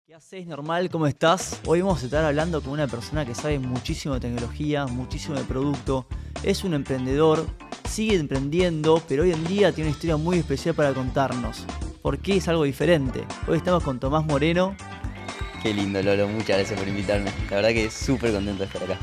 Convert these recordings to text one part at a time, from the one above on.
¿Qué haces, normal? ¿Cómo estás? Hoy vamos a estar hablando con una persona que sabe muchísimo de tecnología, muchísimo de producto. Es un emprendedor, sigue emprendiendo, pero hoy en día tiene una historia muy especial para contarnos. ¿Por qué es algo diferente? Hoy estamos con Tomás Moreno. Qué lindo, Lolo, muchas gracias por invitarme. La verdad que súper contento de estar acá.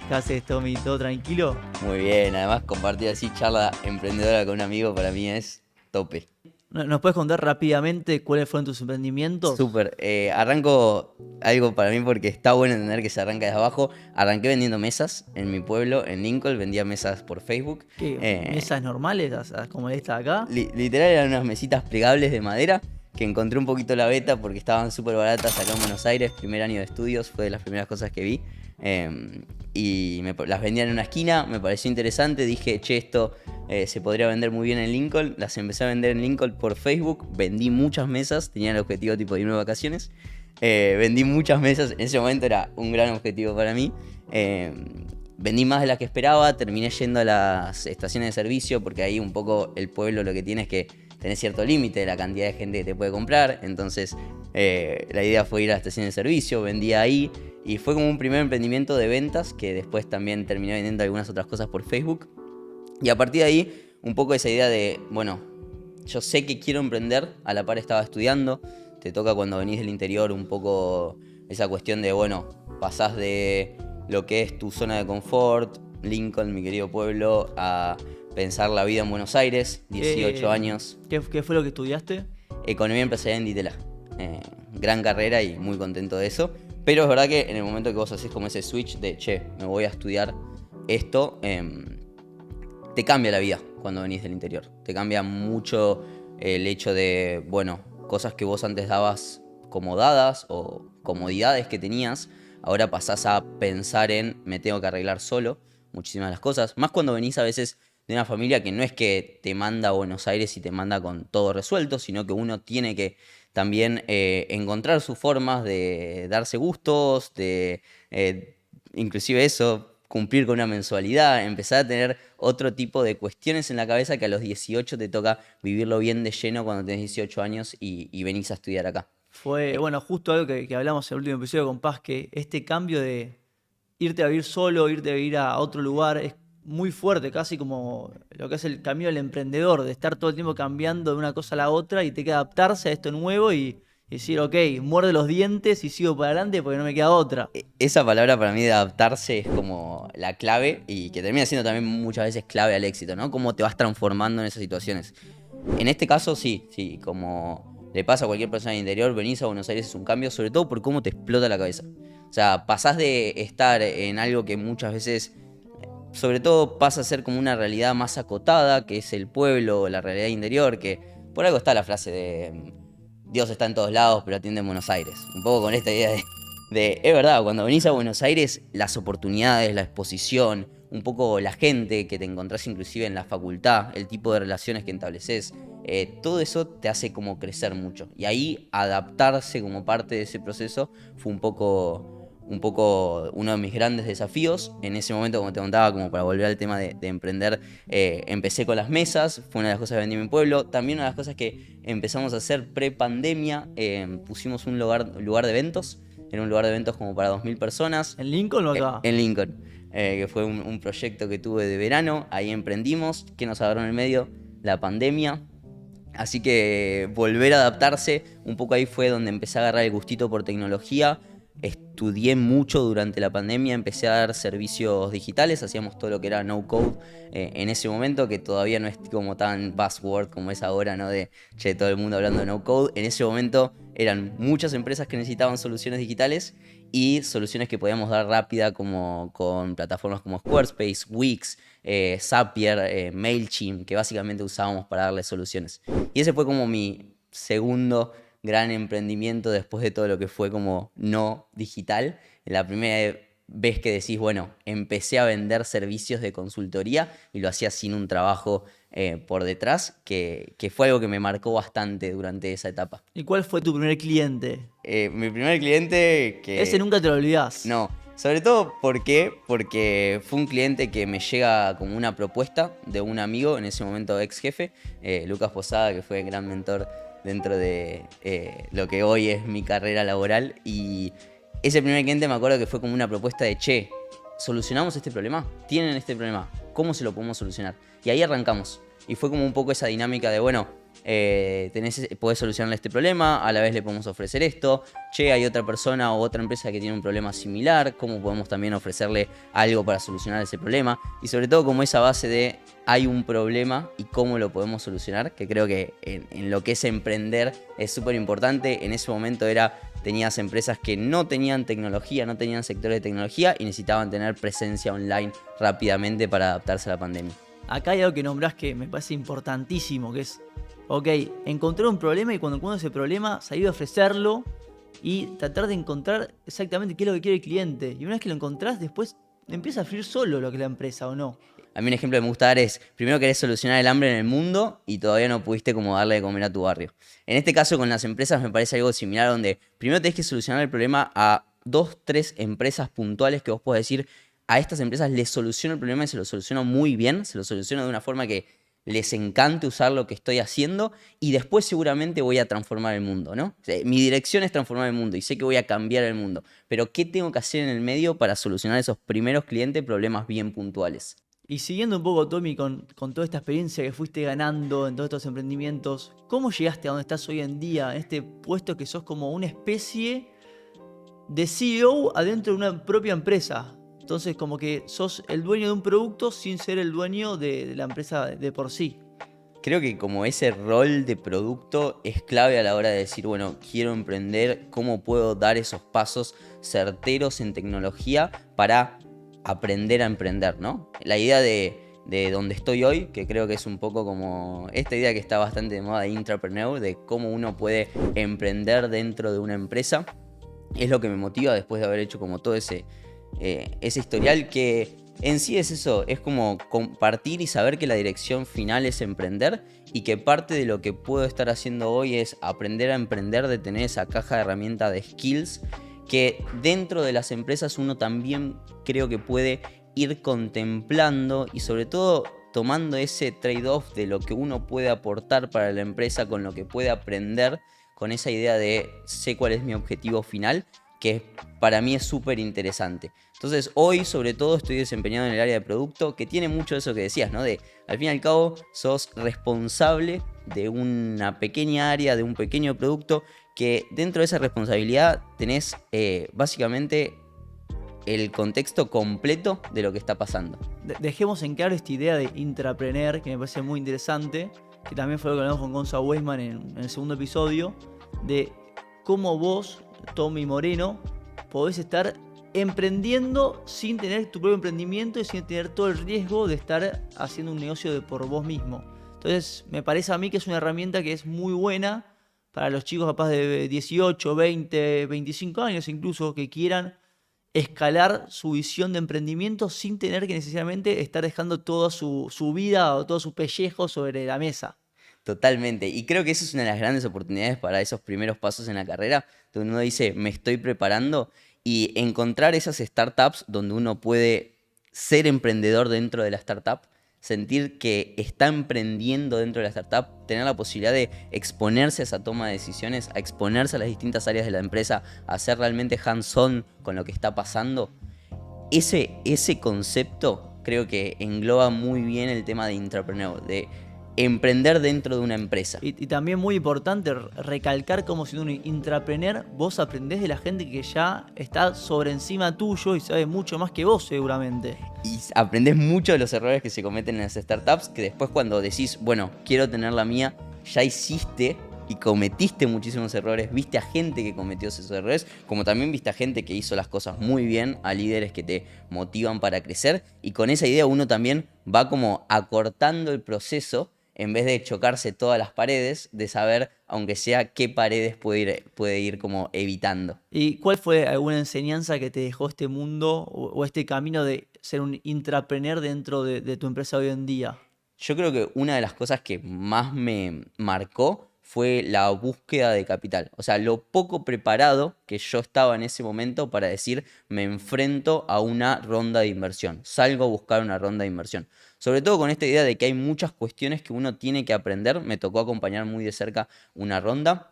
¿Qué haces, Tommy? ¿Todo tranquilo? Muy bien, además compartir así charla emprendedora con un amigo para mí es tope. ¿Nos puedes contar rápidamente cuáles fueron tus emprendimientos? Súper. Arranco algo para mí porque está bueno entender que se arranca desde abajo. Arranqué vendiendo mesas en mi pueblo, en Lincoln, vendía mesas por Facebook. ¿Qué? Eh, ¿Mesas normales, como esta de acá? Literal eran unas mesitas plegables de madera que encontré un poquito la beta porque estaban súper baratas acá en Buenos Aires. Primer año de estudios, fue de las primeras cosas que vi. Las vendían en una esquina, me pareció interesante. Dije, che, esto se podría vender muy bien en Lincoln. Las empecé a vender en Lincoln por Facebook. Vendí muchas mesas, tenía el objetivo tipo de irme de vacaciones. Vendí muchas mesas, en ese momento era un gran objetivo para mí. Vendí más de las que esperaba, terminé yendo a las estaciones de servicio porque ahí un poco el pueblo lo que tiene es que tenés cierto límite de la cantidad de gente que te puede comprar. Entonces la idea fue ir a la estación de servicio, vendí ahí y fue como un primer emprendimiento de ventas que después también terminé vendiendo algunas otras cosas por Facebook. Y a partir de ahí un poco esa idea de, bueno, yo sé que quiero emprender, a la par estaba estudiando, te toca cuando venís del interior un poco esa cuestión de, bueno, pasás de lo que es tu zona de confort, Lincoln, mi querido pueblo, a pensar la vida en Buenos Aires, 18 años. ¿Qué fue lo que estudiaste? Economía empresarial en Ditela. Gran carrera y muy contento de eso. Pero es verdad que en el momento que vos haces como ese switch de, che, me voy a estudiar esto, te cambia la vida cuando venís del interior. Te cambia mucho el hecho de, bueno, cosas que vos antes dabas como dadas o comodidades que tenías, ahora pasás a pensar en, me tengo que arreglar solo muchísimas de las cosas. Más cuando venís a veces de una familia que no es que te manda a Buenos Aires y te manda con todo resuelto, sino que uno tiene que también encontrar sus formas de darse gustos, de inclusive eso, cumplir con una mensualidad, empezar a tener otro tipo de cuestiones en la cabeza que a los 18 te toca vivirlo bien de lleno cuando tenés 18 años y venís a estudiar acá. Fue, Eh, bueno, justo algo que hablamos en el último episodio con Paz, que este cambio de irte a vivir solo, irte a vivir a otro lugar, es muy fuerte, casi como lo que es el camino del emprendedor, de estar todo el tiempo cambiando de una cosa a la otra y te queda adaptarse a esto nuevo y decir, ok, muerde los dientes y sigo para adelante porque no me queda otra. Esa palabra para mí de adaptarse es como la clave y que termina siendo también muchas veces clave al éxito, ¿no? Cómo te vas transformando en esas situaciones. En este caso sí, como le pasa a cualquier persona del interior, venís a Buenos Aires es un cambio, sobre todo por cómo te explota la cabeza. O sea, pasás de estar en algo que muchas veces, sobre todo pasa a ser como una realidad más acotada, que es el pueblo, la realidad interior, que por algo está la frase de Dios está en todos lados, pero atiende en Buenos Aires. Un poco con esta idea es verdad, cuando venís a Buenos Aires, las oportunidades, la exposición, un poco la gente que te encontrás inclusive en la facultad, el tipo de relaciones que estableces, todo eso te hace como crecer mucho. Y ahí adaptarse como parte de ese proceso fue un poco uno de mis grandes desafíos. En ese momento, como te contaba, como para volver al tema de emprender, empecé con las mesas, fue una de las cosas que vendí en mi pueblo. También una de las cosas que empezamos a hacer pre-pandemia, pusimos un lugar de eventos. Era un lugar de eventos como para 2000 personas. ¿En Lincoln o acá? En Lincoln, que fue un proyecto que tuve de verano. Ahí emprendimos, que nos agarró en el medio la pandemia. Así que volver a adaptarse, un poco ahí fue donde empecé a agarrar el gustito por tecnología. Estudié mucho durante la pandemia, empecé a dar servicios digitales, hacíamos todo lo que era no code en ese momento, que todavía no es como tan buzzword como es ahora, ¿no? De, che, todo el mundo hablando de no code. En ese momento eran muchas empresas que necesitaban soluciones digitales y soluciones que podíamos dar rápida como con plataformas como Squarespace, Wix, Zapier, MailChimp, que básicamente usábamos para darle soluciones. Y ese fue como mi segundo gran emprendimiento después de todo lo que fue como no digital. La primera vez que decís, bueno, empecé a vender servicios de consultoría y lo hacía sin un trabajo por detrás, que fue algo que me marcó bastante durante esa etapa. ¿Y cuál fue tu primer cliente? Mi primer cliente Ese nunca te lo olvidás. No, sobre todo porque fue un cliente que me llega como una propuesta de un amigo, en ese momento ex jefe, Lucas Posada, que fue gran mentor dentro de lo que hoy es mi carrera laboral. Y ese primer cliente me acuerdo que fue como una propuesta de, che, ¿solucionamos este problema? ¿Tienen este problema? ¿Cómo se lo podemos solucionar? Y ahí arrancamos. Y fue como un poco esa dinámica de, bueno, podés solucionarle este problema, a la vez le podemos ofrecer esto. Che, hay otra persona o otra empresa que tiene un problema similar, ¿cómo podemos también ofrecerle algo para solucionar ese problema? Y sobre todo como esa base de, hay un problema y cómo lo podemos solucionar, que creo que en lo que es emprender es súper importante. En ese momento tenías empresas que no tenían tecnología, no tenían sectores de tecnología y necesitaban tener presencia online rápidamente para adaptarse a la pandemia. Acá hay algo que nombrás que me parece importantísimo, que es, ok, encontrar un problema y cuando encuentro ese problema, salir a ofrecerlo y tratar de encontrar exactamente qué es lo que quiere el cliente. Y una vez que lo encontrás, después empieza a fluir solo lo que es la empresa, ¿o no? A mí un ejemplo que me gusta dar es, primero querés solucionar el hambre en el mundo y todavía no pudiste como darle de comer a tu barrio. En este caso con las empresas me parece algo similar, donde primero tenés que solucionar el problema a 2, 3 empresas puntuales que vos podés decir, a estas empresas les soluciono el problema y se lo soluciono muy bien, se lo soluciono de una forma que les encante usar lo que estoy haciendo y después seguramente voy a transformar el mundo, ¿no? O sea, mi dirección es transformar el mundo y sé que voy a cambiar el mundo, pero ¿qué tengo que hacer en el medio para solucionar esos primeros clientes problemas bien puntuales? Y siguiendo un poco, Tommy, con toda esta experiencia que fuiste ganando en todos estos emprendimientos, ¿cómo llegaste a donde estás hoy en día, en este puesto que sos como una especie de CEO adentro de una propia empresa? Entonces, como que sos el dueño de un producto sin ser el dueño de la empresa de por sí. Creo que como ese rol de producto es clave a la hora de decir, bueno, quiero emprender, ¿cómo puedo dar esos pasos certeros en tecnología para aprender a emprender, ¿no? La idea de donde estoy hoy, que creo que es un poco como esta idea que está bastante de moda de intrapreneur, de cómo uno puede emprender dentro de una empresa, es lo que me motiva después de haber hecho como todo ese historial que en sí es eso, es como compartir y saber que la dirección final es emprender y que parte de lo que puedo estar haciendo hoy es aprender a emprender, de tener esa caja de herramientas de skills que dentro de las empresas uno también creo que puede ir contemplando y sobre todo tomando ese trade-off de lo que uno puede aportar para la empresa con lo que puede aprender, con esa idea de sé cuál es mi objetivo final, que para mí es súper interesante. Entonces hoy sobre todo estoy desempeñado en el área de producto, que tiene mucho de eso que decías, ¿no? De al fin y al cabo sos responsable de una pequeña área, de un pequeño producto, que dentro de esa responsabilidad tenés básicamente el contexto completo de lo que está pasando. Dejemos en claro esta idea de intrapreneur, que me parece muy interesante, que también fue lo que hablamos con Gonza Weisman en el segundo episodio, de cómo vos, Tommy Moreno, podés estar emprendiendo sin tener tu propio emprendimiento y sin tener todo el riesgo de estar haciendo un negocio por vos mismo. Entonces, me parece a mí que es una herramienta que es muy buena para los chicos capaz de 18, 20, 25 años incluso, que quieran escalar su visión de emprendimiento sin tener que necesariamente estar dejando toda su vida o todo su pellejo sobre la mesa. Totalmente, y creo que esa es una de las grandes oportunidades para esos primeros pasos en la carrera, donde uno dice, me estoy preparando, y encontrar esas startups donde uno puede ser emprendedor dentro de la startup, sentir que está emprendiendo dentro de la startup, tener la posibilidad de exponerse a esa toma de decisiones, a exponerse a las distintas áreas de la empresa, a ser realmente hands-on con lo que está pasando. Ese concepto creo que engloba muy bien el tema de intrapreneur, de emprender dentro de una empresa. Y también muy importante recalcar como siendo un intrapreneur, vos aprendés de la gente que ya está sobre encima tuyo y sabe mucho más que vos seguramente. Y aprendés mucho de los errores que se cometen en las startups, que después cuando decís, bueno, quiero tener la mía, ya hiciste y cometiste muchísimos errores, viste a gente que cometió esos errores, como también viste a gente que hizo las cosas muy bien, a líderes que te motivan para crecer, y con esa idea uno también va como acortando el proceso, en vez de chocarse todas las paredes, de saber, aunque sea, qué paredes puede ir como evitando. ¿Y cuál fue alguna enseñanza que te dejó este mundo o este camino de ser un intrapreneur dentro de tu empresa hoy en día? Yo creo que una de las cosas que más me marcó fue la búsqueda de capital. O sea, lo poco preparado que yo estaba en ese momento para decir, me enfrento a una ronda de inversión, salgo a buscar una ronda de inversión. Sobre todo con esta idea de que hay muchas cuestiones que uno tiene que aprender. Me tocó acompañar muy de cerca una ronda,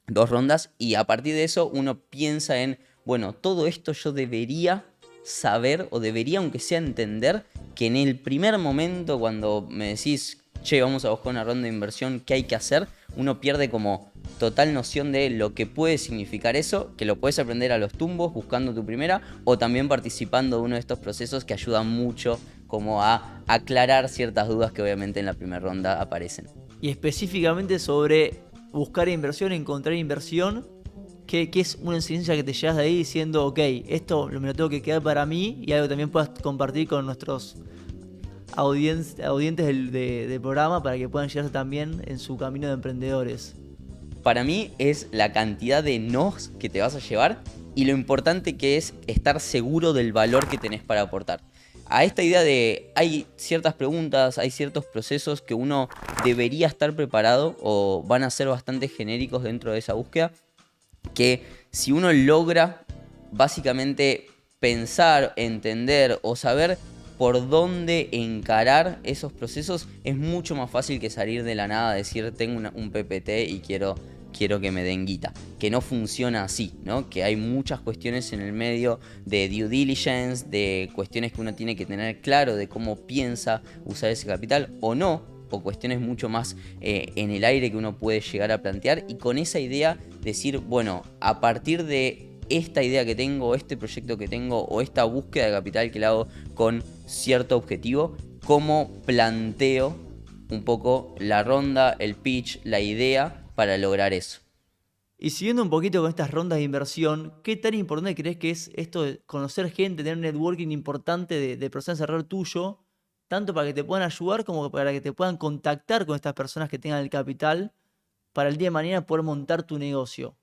2 rondas, y a partir de eso uno piensa en, bueno, todo esto yo debería saber o debería, aunque sea, entender que en el primer momento cuando me decís, che, vamos a buscar una ronda de inversión, ¿qué hay que hacer? Uno pierde como total noción de lo que puede significar eso, que lo puedes aprender a los tumbos buscando tu primera o también participando de uno de estos procesos que ayudan mucho como a aclarar ciertas dudas que obviamente en la primera ronda aparecen. Y específicamente sobre buscar inversión, encontrar inversión, que es una enseñanza que te llevas de ahí diciendo, ok, esto me lo tengo que quedar para mí y algo que también puedas compartir con nuestros audientes del programa para que puedan llegarse también en su camino de emprendedores. Para mí es la cantidad de nos que te vas a llevar y lo importante que es estar seguro del valor que tenés para aportar. A esta idea de hay ciertas preguntas, hay ciertos procesos que uno debería estar preparado o van a ser bastante genéricos dentro de esa búsqueda, que si uno logra básicamente pensar, entender o saber por dónde encarar esos procesos, es mucho más fácil que salir de la nada a decir tengo un PPT y quiero que me den guita. Que no funciona así, ¿no? Que hay muchas cuestiones en el medio de due diligence, de cuestiones que uno tiene que tener claro de cómo piensa usar ese capital o no, o cuestiones mucho más en el aire que uno puede llegar a plantear, y con esa idea decir, bueno, a partir de esta idea que tengo, este proyecto que tengo o esta búsqueda de capital que la hago con cierto objetivo, cómo planteo un poco la ronda, el pitch, la idea para lograr eso. Y siguiendo un poquito con estas rondas de inversión, ¿qué tan importante crees que es esto de conocer gente, tener un networking importante de personas alrededor tuyo, tanto para que te puedan ayudar como para que te puedan contactar con estas personas que tengan el capital para el día de mañana poder montar tu negocio?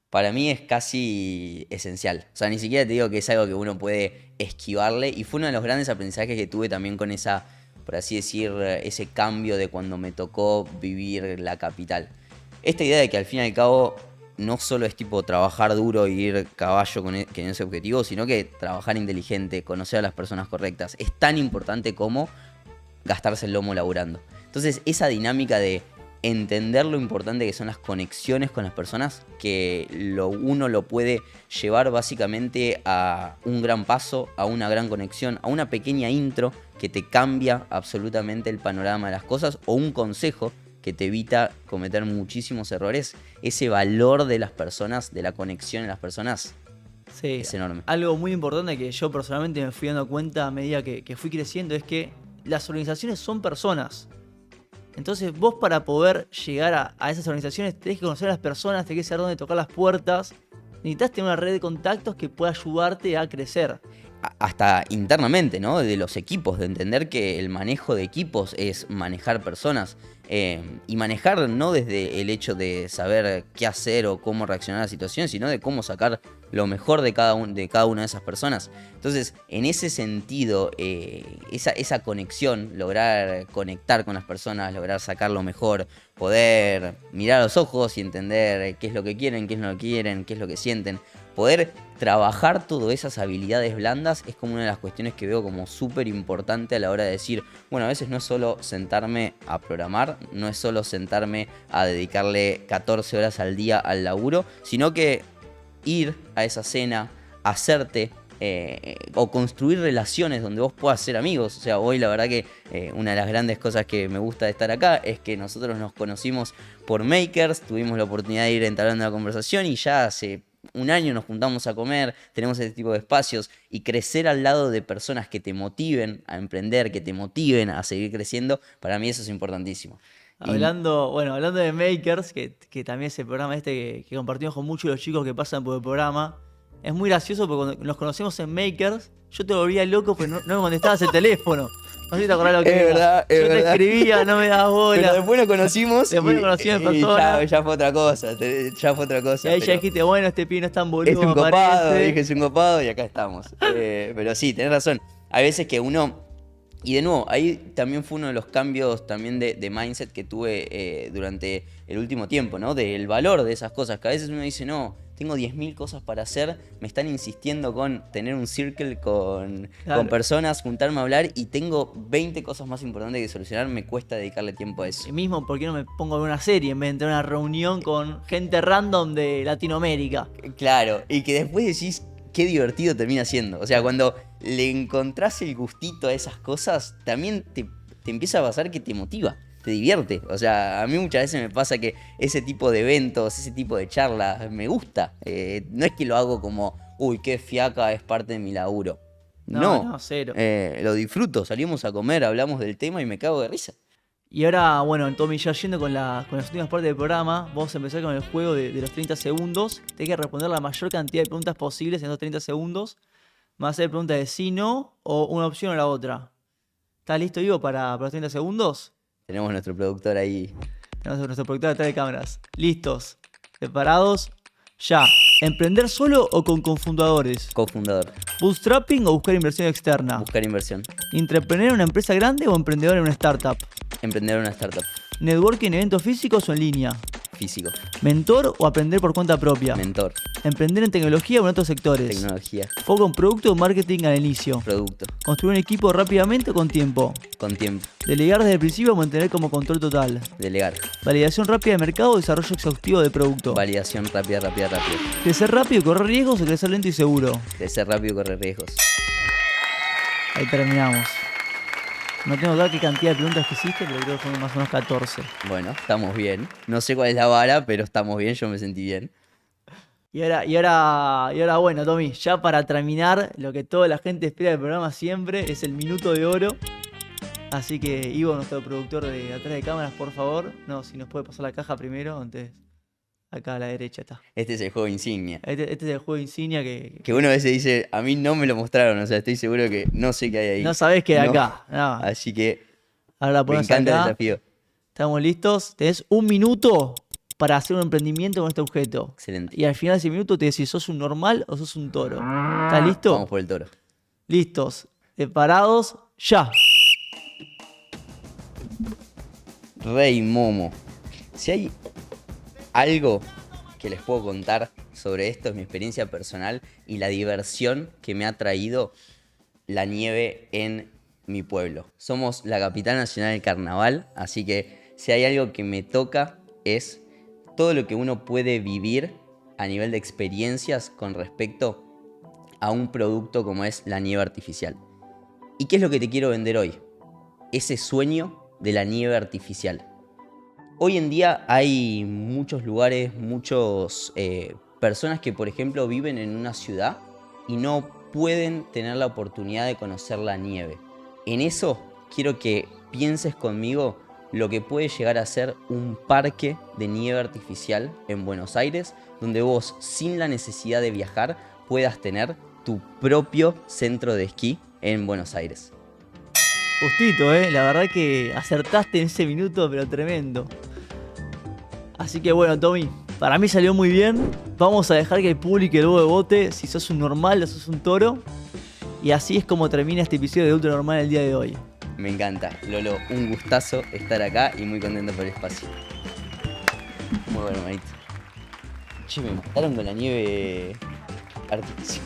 Para mí es casi esencial. O sea, ni siquiera te digo que es algo que uno puede esquivarle. Y fue uno de los grandes aprendizajes que tuve también con esa, por así decir, ese cambio de cuando me tocó vivir la capital. Esta idea de que al fin y al cabo no solo es tipo trabajar duro y ir caballo con ese objetivo, sino que trabajar inteligente, conocer a las personas correctas, es tan importante como gastarse el lomo laburando. Entonces, esa dinámica de entender lo importante que son las conexiones con las personas, que uno lo puede llevar básicamente a un gran paso, a una gran conexión, a una pequeña intro que te cambia absolutamente el panorama de las cosas, o un consejo que te evita cometer muchísimos errores. Ese valor de las personas, de la conexión en las personas, sí, es enorme. Algo muy importante que yo personalmente me fui dando cuenta a medida que fui creciendo es que las organizaciones son personas. Entonces vos, para poder llegar a esas organizaciones, tenés que conocer a las personas, tenés que saber dónde tocar las puertas. Necesitas tener una red de contactos que pueda ayudarte a crecer. Hasta internamente, ¿no? De los equipos, de entender que el manejo de equipos es manejar personas. Y manejar no desde el hecho de saber qué hacer o cómo reaccionar a la situación, sino de cómo sacar lo mejor de cada una de esas personas. Entonces, en ese sentido, esa conexión, lograr conectar con las personas, lograr sacar lo mejor, poder mirar a los ojos y entender qué es lo que quieren, qué es lo que quieren, qué es lo que sienten, poder trabajar todas esas habilidades blandas es como una de las cuestiones que veo como súper importante a la hora de decir, bueno, a veces no es solo sentarme a programar, no es solo sentarme a dedicarle 14 horas al día al laburo, sino que ir a esa cena, hacerte o construir relaciones donde vos puedas ser amigos. O sea, hoy la verdad que una de las grandes cosas que me gusta de estar acá es que nosotros nos conocimos por Makers, tuvimos la oportunidad de ir entablando una conversación y ya hace un año nos juntamos a comer, tenemos este tipo de espacios, y crecer al lado de personas que te motiven a emprender, que te motiven a seguir creciendo, para mí eso es importantísimo. Hablando de Makers, que también es el programa que compartimos con muchos de los chicos que pasan por el programa, es muy gracioso porque cuando nos conocemos en Makers, yo te volvía loco porque no me contestabas el teléfono. No sé si te acordás lo que es era. Verdad, es yo verdad. Te escribía, no me dabas bola. Pero después nos conocimos. Después nos conocimos en persona. Ya fue otra cosa. Y ahí ya dijiste, bueno, este pibe no es tan boludo. Es un copado, parece. dije, es un copado y acá estamos. Pero sí, tenés razón. Hay veces que uno, Y de nuevo, ahí también fue uno de los cambios también de mindset que tuve durante el último tiempo, ¿no? Del valor de esas cosas, que a veces uno dice, no, tengo 10.000 cosas para hacer, me están insistiendo con tener un circle con Claro. personas, juntarme a hablar y tengo 20 cosas más importantes que solucionar, me cuesta dedicarle tiempo a eso. Y mismo, ¿por qué no me pongo a ver una serie en vez de entrar a una reunión con gente random de Latinoamérica? Claro, y que después decís qué divertido termina siendo. O sea, cuando le encontrás el gustito a esas cosas, también te empieza a pasar que te motiva, te divierte. O sea, a mí muchas veces me pasa que ese tipo de eventos, ese tipo de charlas, me gusta. No es que lo hago como, uy, qué fiaca, es parte de mi laburo. No, cero. Lo disfruto, salimos a comer, hablamos del tema y me cago de risa. Y ahora, bueno, Tommy, ya yendo con las últimas partes del programa, vamos a empezar con el juego de los 30 segundos. Tienes que responder la mayor cantidad de preguntas posibles en esos 30 segundos. Va a ser preguntas de sí, no, o una opción o la otra. ¿Estás listo, Ivo, para los 30 segundos? Tenemos nuestro productor ahí, Tenemos a nuestro productor detrás de cámaras. ¿Listos? ¿Preparados? Ya. ¿Emprender solo o con cofundadores? cofundador, ¿Bootstrapping o buscar inversión externa? buscar inversión, ¿Entreprender en una empresa grande o emprendedor en una startup? emprender una startup, ¿Networking en eventos físicos o en línea? físico, ¿Mentor o aprender por cuenta propia? mentor, ¿Emprender en tecnología o en otros sectores? tecnología, ¿Foco en producto o marketing al inicio? producto, ¿Construir un equipo rápidamente o con tiempo? con tiempo, ¿Delegar desde el principio o mantener como control total? delegar, ¿Validación rápida de mercado o desarrollo exhaustivo de producto? validación rápida. ¿Crecer rápido y correr riesgos o crecer lento y seguro? Crecer rápido y correr riesgos. Ahí terminamos. No tengo acá qué cantidad de preguntas que hiciste, pero creo que fueron más o menos 14. Bueno, estamos bien. No sé cuál es la vara, pero estamos bien, yo me sentí bien. Y ahora, bueno, Tommy, ya para terminar, lo que toda la gente espera del programa siempre es el minuto de oro. Así que, Ivo, nuestro productor de atrás de cámaras, por favor, no, si nos puede pasar la caja primero, antes, acá a la derecha está. Este es el juego insignia. Este es el juego insignia que Que uno a veces dice, a mí no me lo mostraron, o sea, estoy seguro que no sé qué hay ahí. no sabés que hay No. acá. No. Así que Ahora la me ponemos encanta el acá. desafío. Estamos listos. Tenés un minuto para hacer un emprendimiento con este objeto. Excelente. Y al final de ese minuto te decís, ¿sos un normal o sos un toro? ¿Estás listo? Vamos por el toro. Listos. Preparados. Ya. Rey Momo. Si hay algo que les puedo contar sobre esto, es mi experiencia personal y la diversión que me ha traído la nieve en mi pueblo. Somos la capital nacional del carnaval, así que si hay algo que me toca es todo lo que uno puede vivir a nivel de experiencias con respecto a un producto como es la nieve artificial. ¿Y qué es lo que te quiero vender hoy? Ese sueño de la nieve artificial. Hoy en día hay muchos lugares, muchas personas que, por ejemplo, viven en una ciudad y no pueden tener la oportunidad de conocer la nieve. En eso quiero que pienses conmigo lo que puede llegar a ser un parque de nieve artificial en Buenos Aires, donde vos, sin la necesidad de viajar, puedas tener tu propio centro de esquí en Buenos Aires. Justito, la verdad que acertaste en ese minuto, pero tremendo. Así que bueno, Tommy, para mí salió muy bien. Vamos a dejar que el público luego vote si sos un normal o sos un toro. Y así es como termina este episodio de Ultra Normal el día de hoy. Me encanta, Lolo, un gustazo estar acá y muy contento por el espacio. Muy bueno, manito. Che, me mataron con la nieve artificial.